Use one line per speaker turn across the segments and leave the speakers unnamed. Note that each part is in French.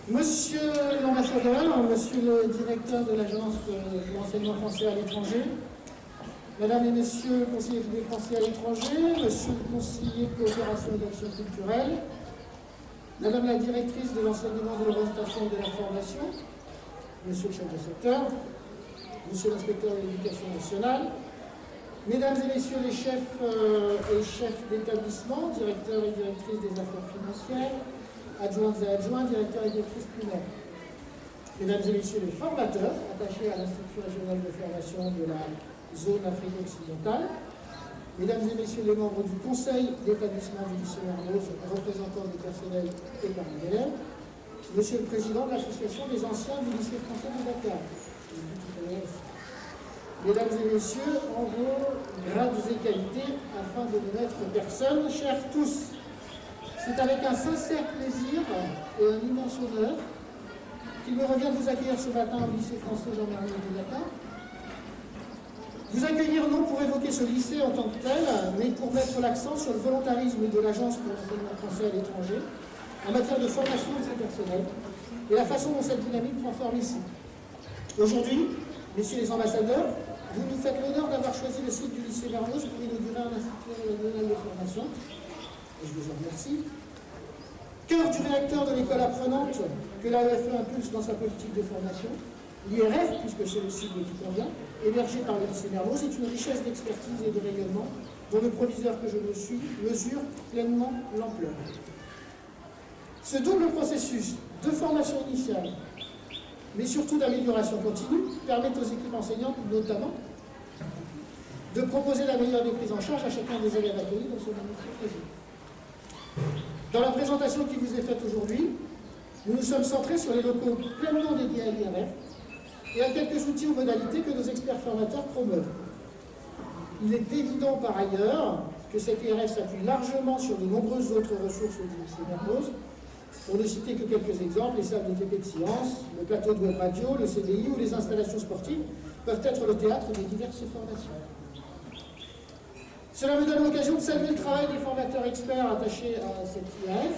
Monsieur l'ambassadeur, monsieur le directeur de l'Agence de l'enseignement français à l'étranger, mesdames et messieurs les conseillers des Français à l'étranger, monsieur le conseiller coopération et d'action culturelle, madame la directrice de l'enseignement, de l'orientation et de la formation, monsieur le chef de secteur, monsieur l'inspecteur de l'éducation nationale, mesdames et messieurs les chefs et chefs d'établissement, directeurs et directrices des affaires financières, adjointes et adjoints, directeurs et directrices primaires, mesdames et messieurs les formateurs attachés à l'Institut régional de formation de la zone Afrique occidentale, mesdames et messieurs les membres du conseil d'établissement du lycée Mermoz, représentants du personnel et parents d'élèves, monsieur le président de l'association des anciens du lycée français de Dakar, mesdames et messieurs, en vos grades et qualités, afin de nous mettre personne, chers tous, c'est avec un sincère plaisir et un immense honneur qu'il me revient de vous accueillir ce matin au lycée français Jean-Mermoz de Dakar. Vous accueillir non pour évoquer ce lycée en tant que tel, mais pour mettre l'accent sur le volontarisme de l'Agence pour l'enseignement français à l'étranger en matière de formation de ses personnels et la façon dont cette dynamique prend forme ici. Aujourd'hui, messieurs les ambassadeurs, vous nous faites l'honneur d'avoir choisi le site du lycée Mermoz pour inaugurer un institut régional de formation. Et je vous en remercie. Cœur du réacteur de l'école apprenante que l'AEFE impulse dans sa politique de formation, l'IRF, puisque c'est le cible qui convient, hébergé par le lycée Mermoz, est une richesse d'expertise et de rayonnement dont le proviseur que je me suis mesure pleinement l'ampleur. Ce double processus de formation initiale, mais surtout d'amélioration continue, permet aux équipes enseignantes, notamment, de proposer la meilleure des prises en charge à chacun des élèves accueillis dans ce magnifique réseau. Dans la présentation qui vous est faite aujourd'hui, nous nous sommes centrés sur les locaux pleinement dédiés à l'IRF et à quelques outils ou modalités que nos experts formateurs promeuvent. Il est évident par ailleurs que cette IRF s'appuie largement sur de nombreuses autres ressources du lycée Mermoz. Pour ne citer que quelques exemples, les salles de TP de sciences, le plateau de web radio, le CDI ou les installations sportives peuvent être le théâtre des diverses formations. Cela me donne l'occasion de saluer le travail des formateurs experts attachés à cette IAF,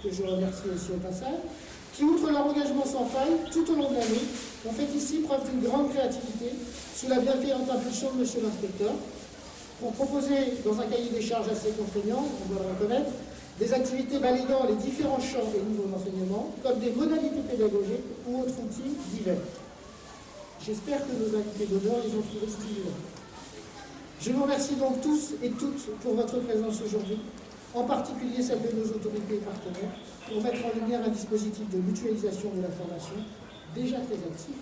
que je remercie aussi au passage, qui, outre leur engagement sans faille, tout au long de l'année, ont fait ici preuve d'une grande créativité, sous la bienveillante impulsion de monsieur l'inspecteur, pour proposer, dans un cahier des charges assez contraignant, on doit le reconnaître, des activités balayant les différents champs et niveaux d'enseignement, comme des modalités pédagogiques ou autres outils divers. J'espère que nos invités d'honneur les ont trouvés stimulants. Je vous remercie donc tous et toutes pour votre présence aujourd'hui, en particulier celle de nos autorités et partenaires, pour mettre en lumière un dispositif de mutualisation de la formation, déjà très actif,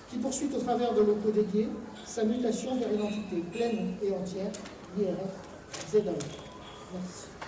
qui poursuit au travers de locaux dédiés sa mutation vers une entité pleine et entière, l'IRF ZAE. Merci.